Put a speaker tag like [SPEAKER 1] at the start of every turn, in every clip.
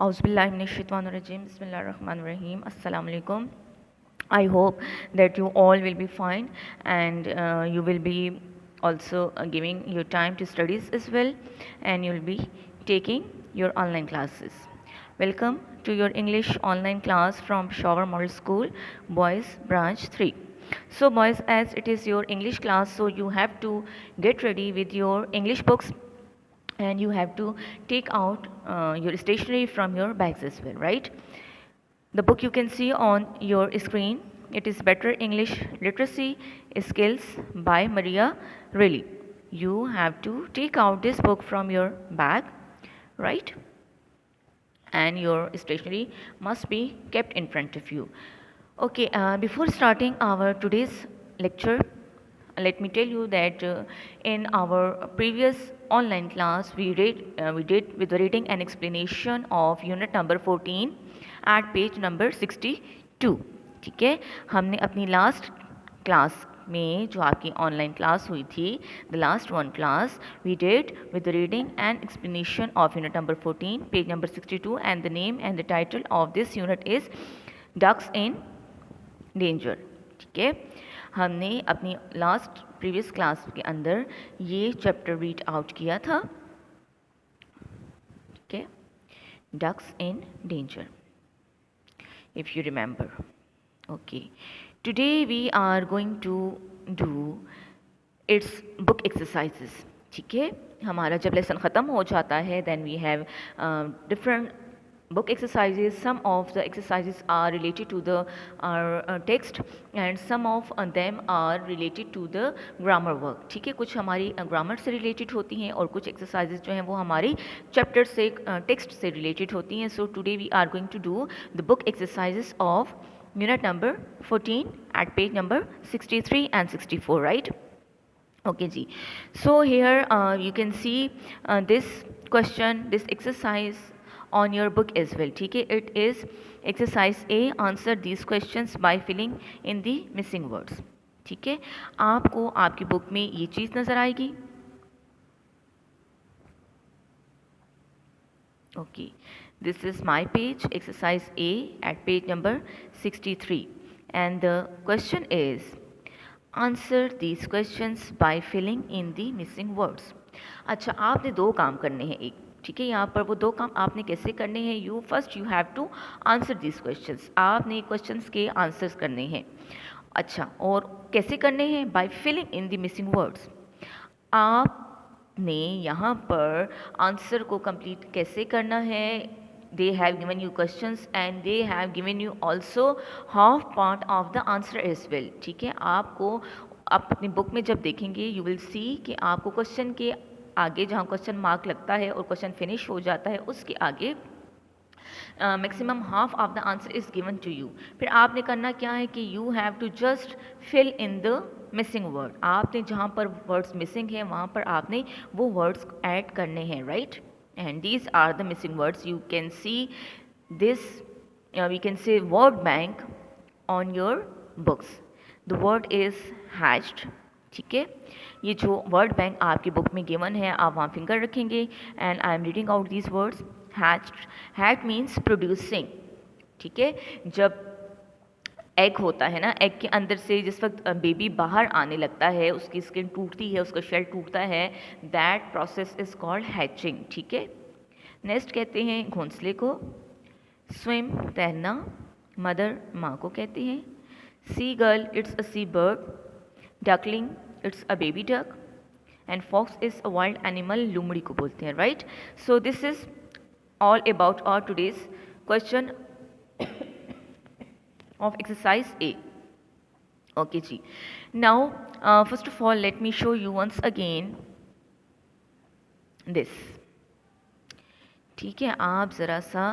[SPEAKER 1] Auzubillahiminash-shaytanir-rajim. Bismillahir-rahmanir-rahim. Assalamu alaikum. I hope that you all will be fine and you will be also giving your time to studies as well, and you will be taking your online classes. Welcome to your English online class from Peshawar Model School, Boys Branch 3. So boys, as it is your English class, so you have to get ready with your English books and you have to take out your stationery from your bags as well, right? The book you can see on your screen, it is Better English Literacy Skills by Maria Riley. You have to take out this book from your bag, right? And your stationery must be kept in front of you. Okay, before starting our today's lecture, let me tell you that in our previous online class we did with the reading and explanation of unit number 14 at page number 62. ठीक है, हमने अपनी last class में जो आपकी online class हुई थी, the last one class we did with the reading and explanation of unit number 14 page number 62 and the name and the title of this unit is ducks in danger. ठीक है, हमने अपनी last previous class के अंदर ये chapter read out किया था. ठीक है, ducks in danger, if you remember. Okay, today we are going to do its book exercises. ठीक है, हमारा जब लेसन ख़त्म हो जाता है then we have different book exercises. Some of the exercises are related to the text and some of them are related to the grammar work. ठीक है, कुछ हमारी ग्रामर से रिलेटेड होती हैं और कुछ एक्सरसाइजेज जो हैं वो हमारी चैप्टर से टेक्स्ट से रिलेटेड होती हैं. So today we are going to do the book exercises of unit number 14 at page number 63 and 64, right? Okay ji, so here you can see this question, this exercise on your book as well. ठीक है, it is exercise A. Answer these questions by filling in the missing words. ठीक है, आपको आपकी book में ये चीज़ नज़र आएगी. Okay, this is my page, exercise A at page number 63, and the question is answer these questions by filling in the missing words. अच्छा, आपने दो काम करने हैं. एक, ठीक है, यहाँ पर वो दो काम आपने कैसे करने हैं. You first you have to answer this questions. आपने क्वेश्चंस के आंसर्स करने हैं. अच्छा, और कैसे करने हैं? By filling in the missing words. आपने यहाँ पर आंसर को कंप्लीट कैसे करना है. They have given you questions and they have given you also half part of the answer as well. ठीक है, आपको आप अपनी बुक में जब देखेंगे you will see कि आपको क्वेश्चन के आगे जहाँ क्वेश्चन मार्क लगता है और क्वेश्चन फिनिश हो जाता है उसके आगे maximum half of the answer is given to you. फिर आपने करना क्या है कि you have to just fill in the missing word. आपने जहाँ पर वर्ड्स मिसिंग है वहाँ पर आपने वो वर्ड्स ऐड करने हैं, right? And these are the missing words. You can see this, we can say word bank on your books. The word is hatched. ठीक है, ये जो word bank आपकी बुक में given है आप वहाँ फिंगर रखेंगे and I am reading out these words. Hatched, hat means producing. ठीक है, जब एग होता है ना, एग के अंदर से जिस वक्त बेबी बाहर आने लगता है, उसकी स्किन टूटती है, उसका शेल टूटता है, that process is called hatching. ठीक है, नेक्स्ट कहते हैं घोंसले को. स्विम, तैरना. मदर, माँ को कहते हैं. Sea girl, it's a sea bird. Duckling, it's a baby duck. And fox is a wild animal, लोमड़ी को बोलते हैं, right? So this is all about our today's question of exercise A. Okay ji, now first of all let me show you once again this. ठीक है, आप ज़रा सा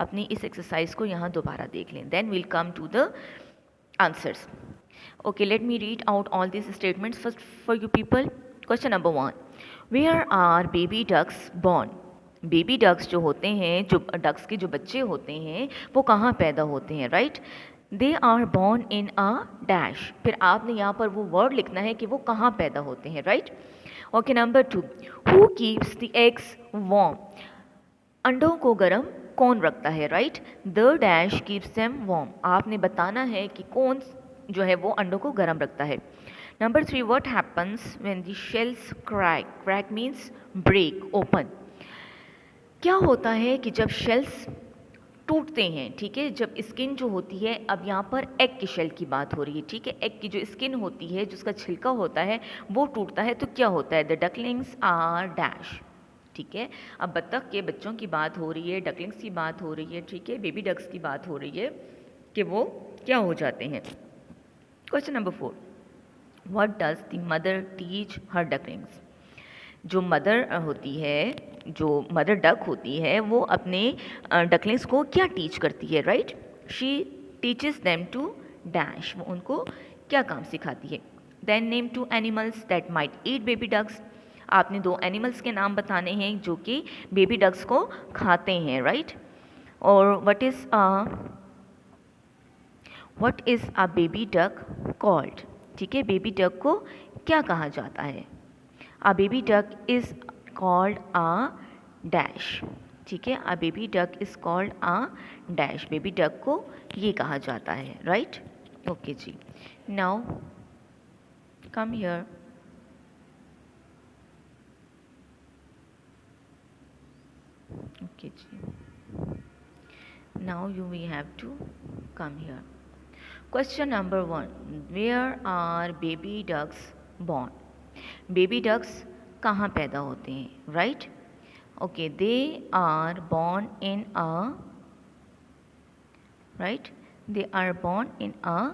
[SPEAKER 1] अपनी इस एक्सरसाइज को यहाँ दोबारा देख लें, then we'll come to the answers. Okay, let me read out all these statements first for you people. Question number 1, where are baby ducks born? Baby ducks जो होते हैं, जो डक्स के जो बच्चे होते हैं वो कहाँ पैदा होते हैं, right? They are born in a dash. फिर आपने यहाँ पर वो वर्ड लिखना है कि वो कहाँ पैदा होते हैं, right? Okay, number 2, who keeps the eggs warm? अंडों को गर्म कौन रखता है, right? The dash keeps them warm, आपने बताना है कि कौन जो है वो अंडों को गर्म रखता है। Number 3, what happens when the shells crack? Crack means break, open. क्या होता है कि जब शेल्स टूटते हैं, ठीक है, जब स्किन जो होती है, अब यहाँ पर एग की शेल की बात हो रही है, ठीक है, एग की जो स्किन होती है, जिसका छिलका होता है, वो टूटता है, तो क्या होता है? द डकलिंग्स आर डैश, ठीक है। अब बत्तख के बच्चों की बात हो रही है, डकलिंग्स की बात हो रही है, ठीक है, बेबी डक्स की बात हो रही है कि वो क्या हो जाते हैं। Question number 4, what does the mother teach her ducklings? जो मदर होती है, जो मदर डक होती है, वो अपने डकलिंग्स को क्या टीच करती है, right? She teaches them to dash, वो उनको क्या काम सिखाती है? Then name 2 animals that might eat baby ducks, आपने 2 एनिमल्स के नाम बताने हैं जो कि बेबी डक्स को खाते हैं, राइट? और what is a baby duck called? ठीक है, बेबी डक को क्या कहा जाता है? A baby duck is called a dash, ठीक है, a baby duck is called a dash, baby duck को ये कहा जाता है, राइट? ओके जी, नाउ कम हियर। ओके जी, now you we have to come here. Question number 1, where are baby ducks born? Baby ducks कहाँ पैदा होते हैं, right? Okay, they are born in a, right, they are born in a,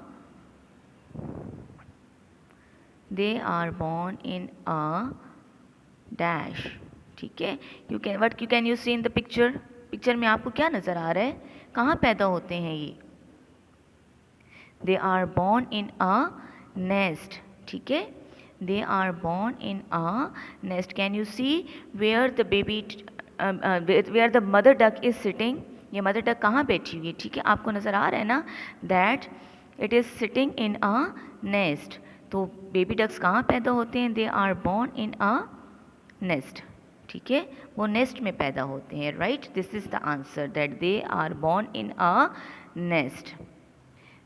[SPEAKER 1] they are born in a dash, ठीक है। You can you see in the picture? Picture में आपको क्या नज़र आ रहा है? कहाँ पैदा होते हैं ये? They are born in a nest, ठीक है, they are born in a nest. Can you see where the baby where the mother duck is sitting? ये mother duck कहाँ बैठी हुई है, ठीक है, आपको नज़र आ रहा है ना, that it is sitting in a nest. तो बेबी डक्स कहाँ पैदा होते हैं? they are born in a nest, ठीक है, वो नेस्ट में पैदा होते हैं, right? This is the answer, that they are born in a nest,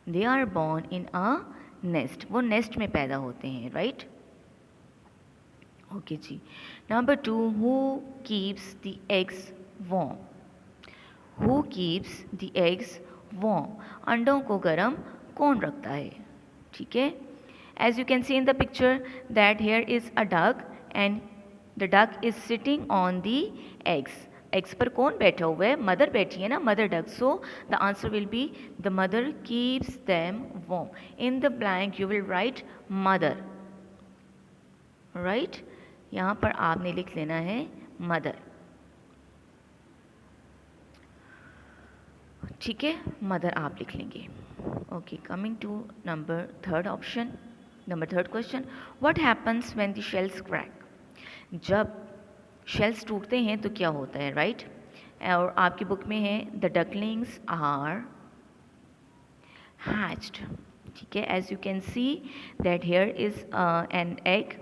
[SPEAKER 1] they are born in a nest, वो नेस्ट में पैदा होते हैं, राइट? ओके जी, number 2, who keeps the eggs warm? Who keeps the eggs warm, अंडों को गर्म कौन रखता है, ठीक है? As you can see in the picture that here is a duck and the duck is sitting on the eggs, eggs पर कौन बैठा हुआ है? मदर बैठी है ना, mother duck, so the answer will be the mother keeps them warm. In the blank you will write mother, right? यहाँ पर आपने लिख लेना है मदर, ठीक है, मदर आप लिख लेंगे। Okay, coming to number 3 option, number 3 question, what happens when the shells crack? जब शेल्स टूटते हैं तो क्या होता है, राइट? और आपकी बुक में है द डकलिंग्स आर hatched, ठीक है, as you can see that here is an egg,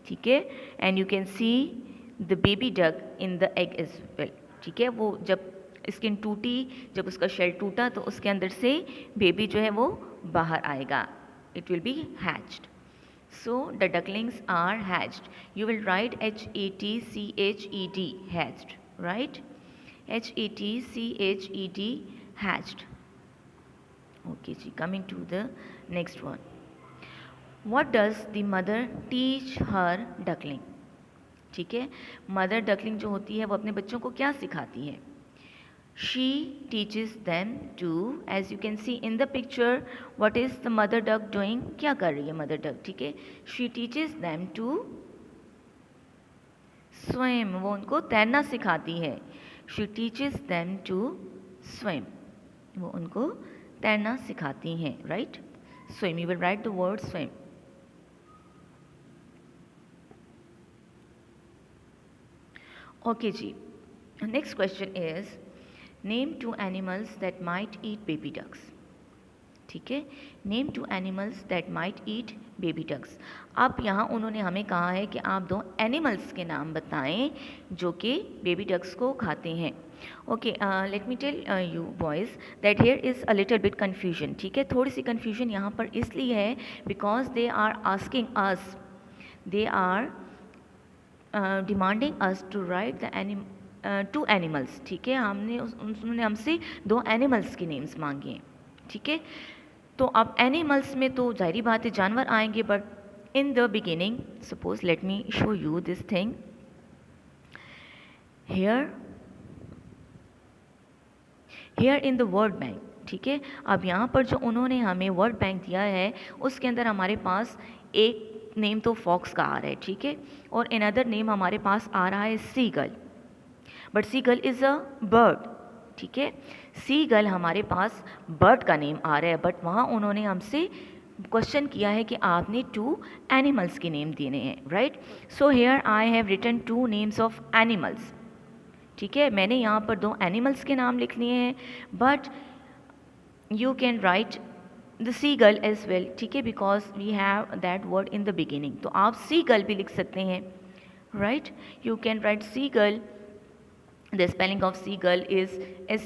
[SPEAKER 1] ठीक है, and you can see the baby duck in the egg as well, ठीक है, वो जब स्किन टूटी, जब उसका शेल टूटा तो उसके अंदर से बेबी जो है वो बाहर आएगा, it will be hatched. So the ducklings are hatched, you will write HATCHED, hatched, right? HATCHED, hatched. Okay जी, coming to the next one, what does the mother teach her duckling? ठीक है, mother duckling जो होती है वो अपने बच्चों को क्या सिखाती है? She teaches them to, as you can see in the picture, what is the mother duck doing? क्या कर रही है मदर डक, ठीक है, she teaches them to swim, वो उनको तैरना सिखाती है, she teaches them to swim, वो उनको तैरना सिखाती हैं, right? Swim, you will write the word swim. Okay जी, next question is name 2 animals that might eat baby ducks, ठीक है, name 2 animals that might eat baby ducks. अब यहाँ उन्होंने हमें कहा है कि आप 2 एनिमल्स के नाम बताएं जो कि बेबी डक्स को खाते हैं। Okay, let me tell you boys that here is a little bit confusion. ठीक है, थोड़ी सी कन्फ्यूजन यहाँ पर इसलिए है because they are asking us, they are demanding us to write the 2 animals. ठीक है, उन्होंने हमसे 2 एनिमल्स के नेम्स मांगे हैं। ठीक है, तो अब एनिमल्स में तो जाहिर बात है जानवर आएंगे, but in the beginning suppose let me show you this thing here in the word bank. ठीक है, अब यहाँ पर जो उन्होंने हमें वर्ड बैंक दिया है उसके अंदर हमारे पास एक नेम तो फॉक्स का आ रहा है। ठीक है, और अनदर नेम हमारे पास आ रहा है seagull, but seagull is a bird. ठीक है, सीगल हमारे पास बर्ड का नेम आ रहा है, बट वहाँ उन्होंने हमसे क्वेश्चन किया है कि आपने 2 एनिमल्स के नेम देने हैं, right. So here I have written 2 names of animals. ठीक है, मैंने यहाँ पर 2 एनिमल्स के नाम लिख लिए हैं, but you can write the seagull as well. ठीक है, because we have that word in the beginning, तो आप सीगल भी लिख सकते हैं, right. You can write seagull. The spelling of seagull is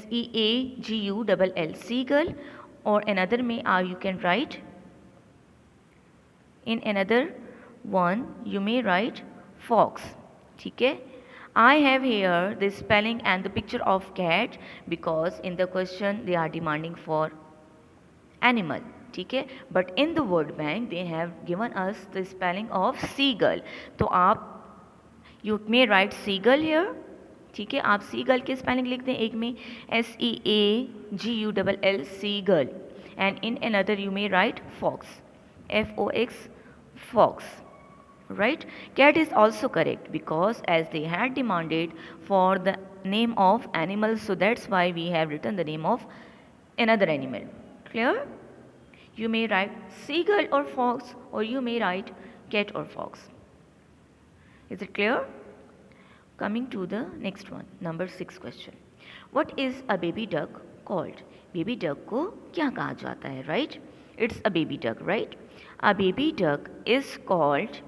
[SPEAKER 1] Seagull, seagull, or another may you can write in another one you may write fox. ठीक है, I have here the spelling and the picture of cat because in the question they are demanding for animal. ठीक है, but in the word bank they have given us the spelling of seagull, तो आप you may write seagull here. ठीक है, आप seagull की spelling लिख दें, एक में Seagull, seagull, and in another you may write fox, Fox, fox, right. Cat is also correct because as they had demanded for the name of animal, so that's why we have written the name of another animal. Clear? You may write seagull or fox, or you may write cat or fox. Is it clear? Coming to the next one, number 6 question. What is a baby duck called? Baby duck को क्या कहा जाता है, right? It's a baby duck, right? A baby duck is called,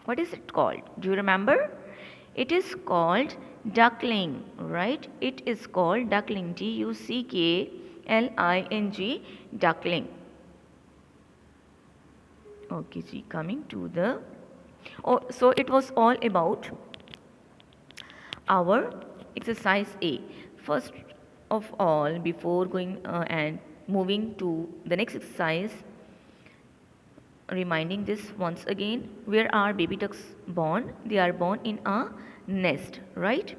[SPEAKER 1] what is it called? Do you remember? It is called duckling, right? It is called duckling, Duckling, duckling. Okay, जी, coming to the, so it was all about our exercise A. First of all, before going and moving to the next exercise, reminding this once again, where are baby ducks born? They are born in a nest, right?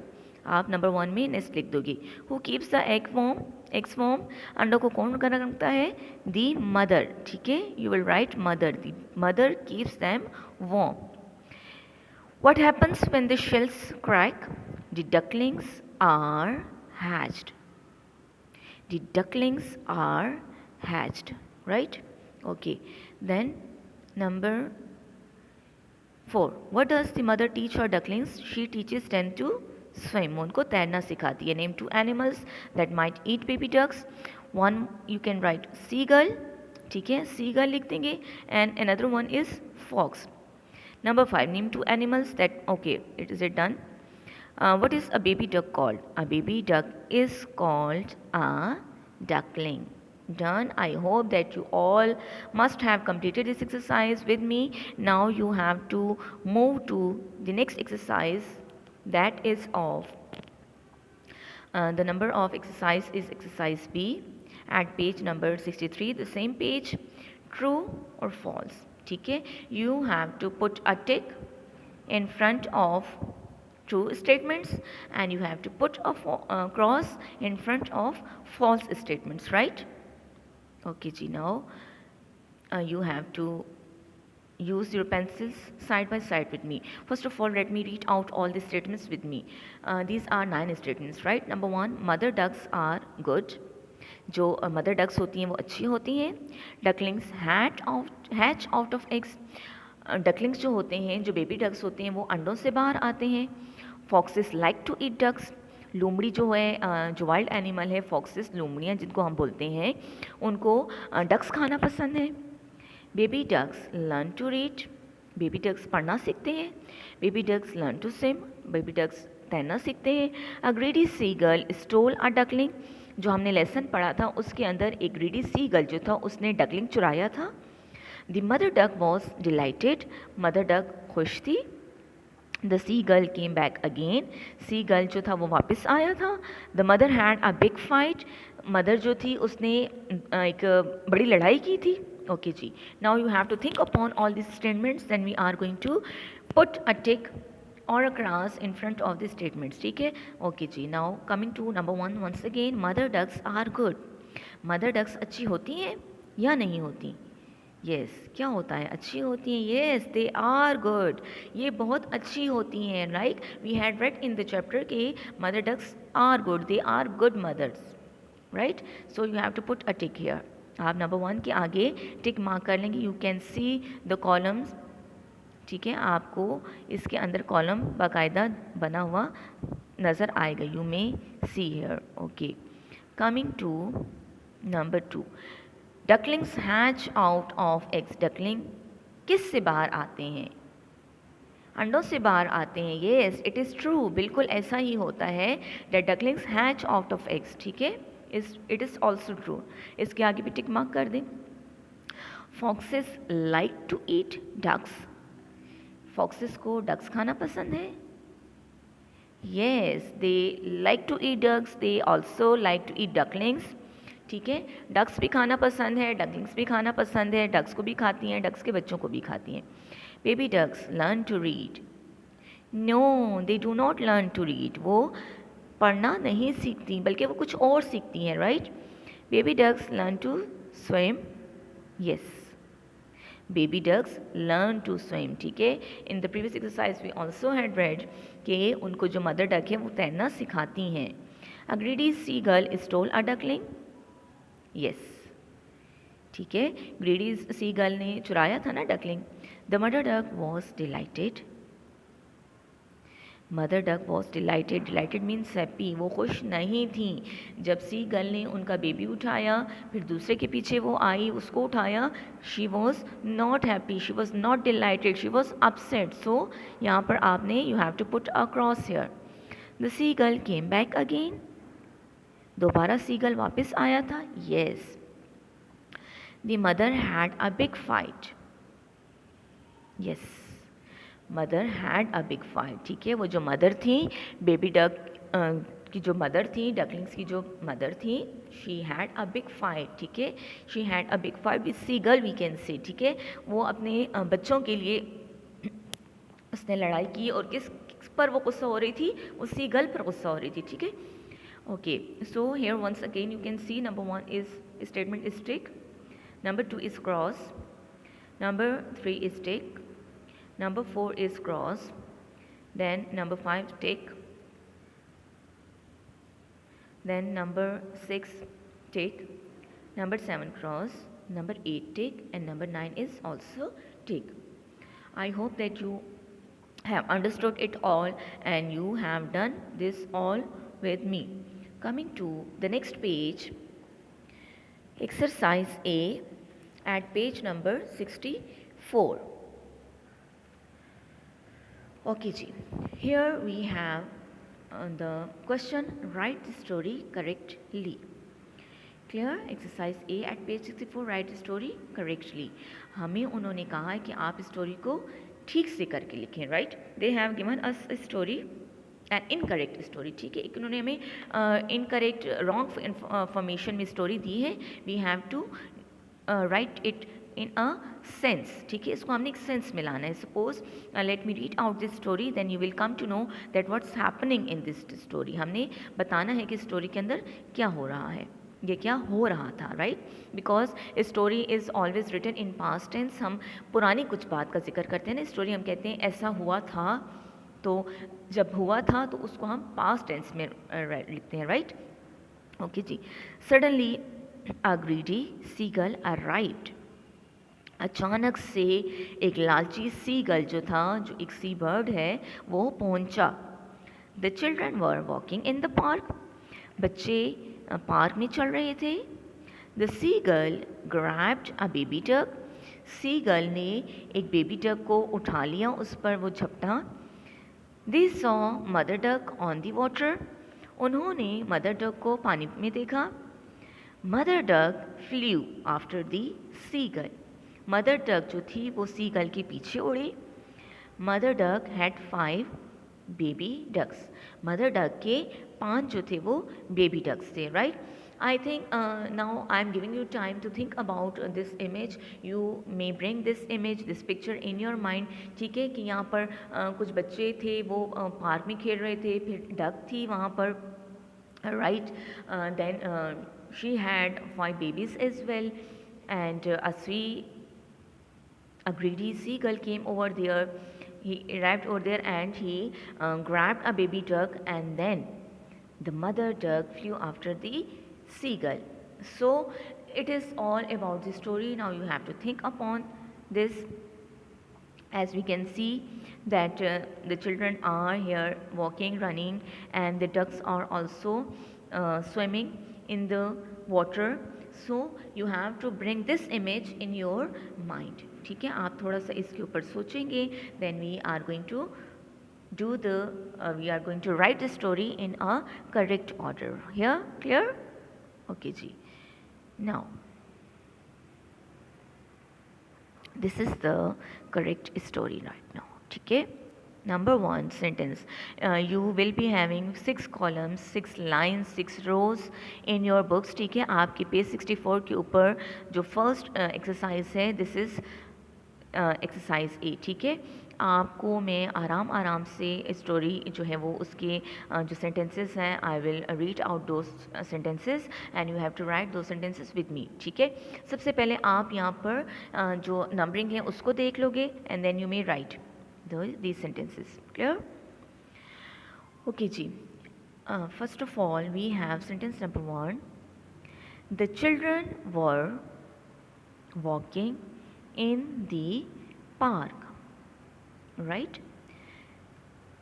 [SPEAKER 1] आप number 1 में nest लिख दोगे. Who keeps the egg warm? Eggs warm. अंडों को कौन रखता है? The mother. ठीक है, you will write mother. The mother keeps them warm. What happens when the shells crack? The ducklings are hatched. The ducklings are hatched, right? Okay, then number 4. What does the mother teach her ducklings? She teaches them to swim. उनको तैरना सिखाती है. Name 2 animals that might eat baby ducks. One you can write seagull. ठीक है, seagull लिख देंगे, and another one is fox. Number 5, name 2 animals that, okay, is it done? What is a baby duck called? A baby duck is called a duckling. Done. I hope that you all must have completed this exercise with me. Now you have to move to the next exercise, that is of the number of exercise is exercise B at page number 63, the same page. True or false? ठीक है, you have to put a tick in front of true statements and you have to put a cross in front of false statements, right? Okay ji, now you have to use your pencils side by side with me. First of all, let me read out all the statements with me. These are 9 statements, right? Number 1, mother ducks are good. जो mother ducks होती हैं वो अच्छी होती हैं. Ducklings hatch out of eggs. Ducklings जो होते हैं, जो बेबी डक्स होते हैं, वो अंडों से बाहर आते हैं. Foxes like to eat ducks. लोमड़ी जो है, जो वाइल्ड एनिमल है, फॉक्सेस, लोमड़ियाँ जिनको हम बोलते हैं, उनको डक्स खाना पसंद है। Baby ducks learn to read, baby ducks पढ़ना सीखते हैं। Baby ducks learn to swim, baby ducks तैरना सीखते हैं। A greedy seagull stole a duckling, जो हमने लेसन पढ़ा था उसके अंदर एक ग्रीडी सी गर्ल जो था उसने डकलिंग चुराया था। The mother duck was delighted, mother duck खुश थी। The sea girl came back again, sea girl जो था वो वापस आया था। The mother had a big fight, mother जो थी उसने एक बड़ी लड़ाई की थी। ओके जी, now you have to think upon all this statements, then we are going to put a tick or a cross in front of the statements, ठीक है। ओके जी, now coming to number 1 once again, mother ducks are good, mother ducks अच्छी होती हैं या नहीं होती? Yes क्या होता है? अच्छी होती हैं। यस दे आर गुड, ये बहुत अच्छी होती हैं। Like we had read in the chapter के mother ducks are good, they are good mothers, right. So you have to put a tick here. आप नंबर 1 के आगे टिक मार्क कर लेंगे। You can see the columns, ठीक है, आपको इसके अंदर कॉलम बाकायदा बना हुआ नज़र आएगा। You may see here. Okay, coming to number 2, ducklings hatch out of eggs, duckling किस से बाहर आते हैं? अंडों से बाहर आते हैं। येस इट इज़ ट्रू, बिल्कुल ऐसा ही होता है। The ducklings hatch out of eggs, ठीक है, इट इज़ ऑल्सो ट्रू। इसके आगे भी टिक मार्क कर दें। Foxes like to eat ducks, foxes को डक्स खाना पसंद है। Yes they like to eat ducks, they also like to eat ducklings, ठीक है। डक्स भी खाना पसंद है, डकलिंग्स भी खाना पसंद है, डक्स को भी खाती हैं, डक्स के बच्चों को भी खाती हैं। Baby ducks learn to read, no they do not learn to read, वो पढ़ना नहीं सीखती बल्कि वो कुछ और सीखती हैं, right. Baby ducks learn to swim, yes baby ducks learn to swim, ठीक है। In the previous exercise we also had read कि उनको जो मदर डक है वो तैरना सिखाती हैं। A greedy seagull stole a duckling, yes ठीक है, ग्रीडी सी गर्ल ने चुराया था ना duckling. The mother duck was delighted, mother duck was delighted, delighted means happy, वो खुश नहीं थी जब सी गर्ल ने उनका बेबी उठाया, फिर दूसरे के पीछे वो आई उसको उठाया। She was not happy, she was not delighted, she was upset. So यहाँ पर आपने you have to put a cross here. The sea girl came back again, दोबारा सी गर्ल वापस आया था। Yes the mother had a big fight, yes mother had a big fight, ठीक है। वो जो मदर थी बेबी डक की जो मदर थी, डकलिंग्स की जो मदर थी, she had a big fight, ठीक है। She had a big fight with seagull we can say, ठीक है। वो अपने बच्चों के लिए उसने लड़ाई की, और किस पर वो गुस्सा हो रही थी? उसी गर्ल पर गुस्सा हो रही थी, ठीक है। Okay, so here once again you can see number 1 is statement is tick, number 2 is cross, number 3 is tick, number 4 is cross, then number 5 tick, then number 6 tick, number 7 cross, number 8 tick, and number 9 is also tick. I hope that you have understood it all and you have done this all with me. Coming to the next page, exercise A at page number 64. Okay ji, here we have the question, write the story correctly. Clear? Exercise A at page 64, write the story correctly. हमें उन्होंने कहा है कि आप story को ठीक से करके लिखें, right. They have given us story and incorrect story, ठीक है। एक उन्होंने हमें इनकरेक्ट रॉन्ग इंफॉर्मेशन में स्टोरी दी है, we have to write it in a sense, ठीक है। इसको हमने एक सेंस में लाना है। Suppose let me read out this story, then you will come to know that what's happening in this story. हमने बताना है कि स्टोरी के अंदर क्या हो रहा है, ये क्या हो रहा था, right. Because story is always written in past tense, हम पुरानी कुछ बात का जिक्र करते हैं ना, स्टोरी हम कहते हैं ऐसा हुआ था, तो जब हुआ था तो उसको हम पास्ट टेंस में लिखते हैं, राइट। ओके जी, suddenly a greedy seagull arrived, अचानक से एक लालची सीगल जो था, जो एक सी बर्ड है, वो पहुंचा। The children were walking in the park. बच्चे पार्क में चल रहे थे. The seagull grabbed a baby duck. Seagull ने एक बेबी डक को उठा लिया, उस पर वो झपटा. They saw mother duck on the water. उन्होंने मदर डक को पानी में देखा. Mother duck flew after the seagull. Mother duck जो थी वो सीगल के पीछे उड़ी. Mother duck had 5 baby ducks. Mother duck के 5 जो थे वो बेबी डक्स थे, right. I think now I am giving you time to think about this image. You may bring this image, this picture in your mind. ठीक है कि यहाँ पर कुछ बच्चे थे, वो पार्क में खेल रहे थे, फिर डक थी वहाँ पर, right. Then she had 5 babies as well, and a greedy seagull came over there. He arrived over there and he grabbed a baby duck, and then the mother duck flew after the seagull. So it is all about the story. Now you have to think upon this. As we can see that the children are here walking, running, and the ducks are also swimming in the water. So you have to bring this image in your mind. ठीक है, आप थोड़ा सा इसके ऊपर सोचेंगे. Then we are going to write the story in a correct order. Here, clear? Okay ji. Now this is the correct story right now. ठीक है. Number 1 sentence. You will be having 6 columns, 6 lines, 6 rows in your books. ठीक है. आपके page 64 के ऊपर जो first exercise है, this is exercise ए. ठीक है. आपको मैं आराम से स्टोरी जो है वो उसके जो सेंटेंसेस हैं, आई विल रीड आउट दो sentences and you have to write दो सेंटेंसेस विद मी. ठीक है. सबसे पहले आप यहाँ पर जो नंबरिंग है उसको देख लोगे, and then you may write these sentences. Clear? Okay ji. First of all, we have sentence number 1. The children were walking in the park. Right?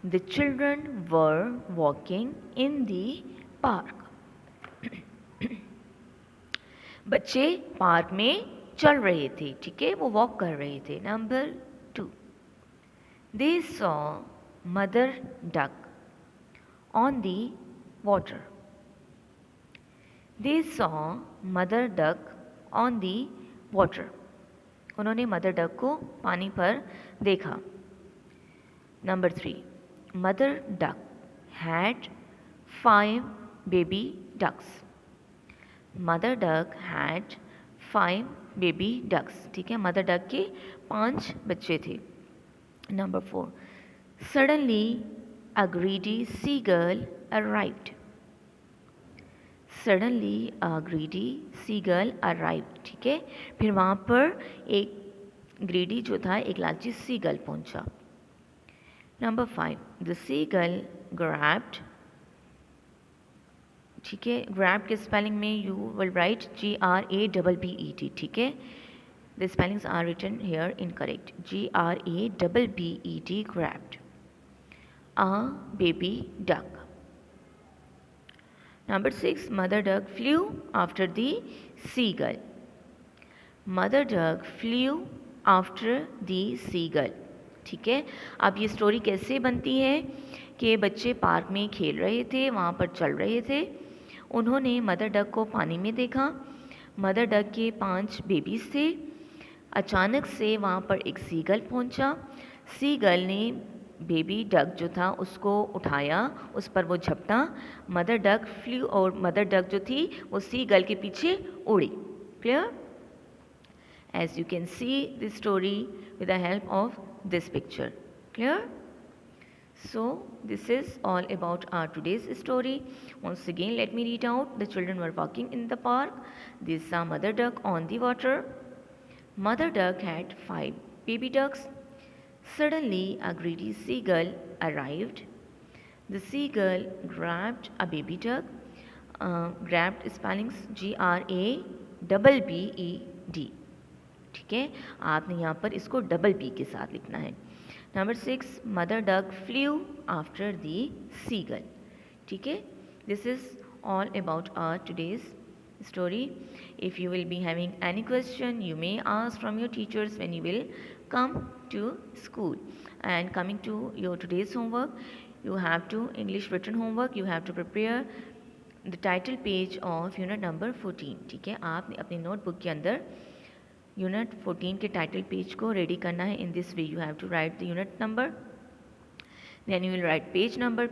[SPEAKER 1] The children were walking in the park. बच्चे park में चल रहे थे. ठीक है, वो walk कर रहे थे. Number 2. They saw mother duck on the water. They saw mother duck on the water. उन्होंने मदर डक को पानी पर देखा. Number 3. Mother duck had 5 baby ducks. Mother duck had 5 baby ducks. ठीक है, मदर डक के 5 बच्चे थे. Number 4. Suddenly a greedy seagull arrived. Suddenly a greedy seagull arrived. ठीक है, फिर वहाँ पर एक ग्रीडी जो था, एक लालची सीगल पहुँचा. Number 5. The seagull grabbed. ठीक है, grabbed के स्पेलिंग में you will write GRABBET. ठीक है, the spellings are written here incorrect. GRABBET, grabbed. A baby duck. Number 6. Mother duck flew after the seagull. Mother duck flew after the seagull. ठीक है. अब ये स्टोरी कैसे बनती है कि बच्चे पार्क में खेल रहे थे, वहाँ पर चल रहे थे. उन्होंने मदर डक को पानी में देखा. मदर डक के 5 बेबीज थे. अचानक से वहाँ पर एक सीगल पहुँचा. सीगल ने बेबी डक जो था उसको उठाया, उस पर वो झपटा. मदर डक फ्लू, और मदर डक जो थी वो सीगल के पीछे उड़ी. Clear? As you can see the story with the help of this picture. Clear? So this is all about our today's story. Once again, let me read out. The children were walking in the park. They saw mother duck on the water. Mother duck had 5 baby ducks. Suddenly a greedy seagull arrived. The seagull grabbed a baby duck. Grabbed spellings GRABBED. ठीक है, आपने यहाँ पर इसको double B के साथ लिखना है. Number 6, mother duck flew after the seagull. ठीक है, this is all about our today's story. If you will be having any question, you may ask from your teachers when you will come to school. And coming to your today's homework, you have to English written homework, you have to prepare the title page of unit number 14. ठीक है, आपने अपनी notebook के अंदर unit 14 के title page को ready करना है. In this way you have to write the unit number, then you will write page number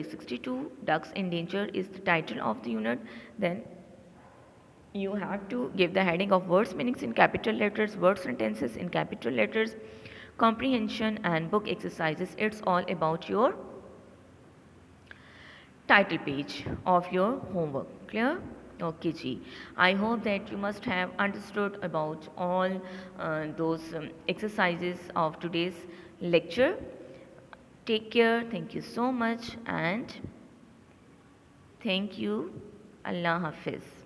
[SPEAKER 1] is 62. Ducks in danger is the title of the unit. Then you have to give the heading of words meanings in capital letters, word sentences in capital letters, comprehension and book exercises. It's all about your title page of your homework. Clear? Okay ji, I hope that you must have understood about all those exercises of today's lecture. Take care. Thank you so much and thank you. Allah Hafiz.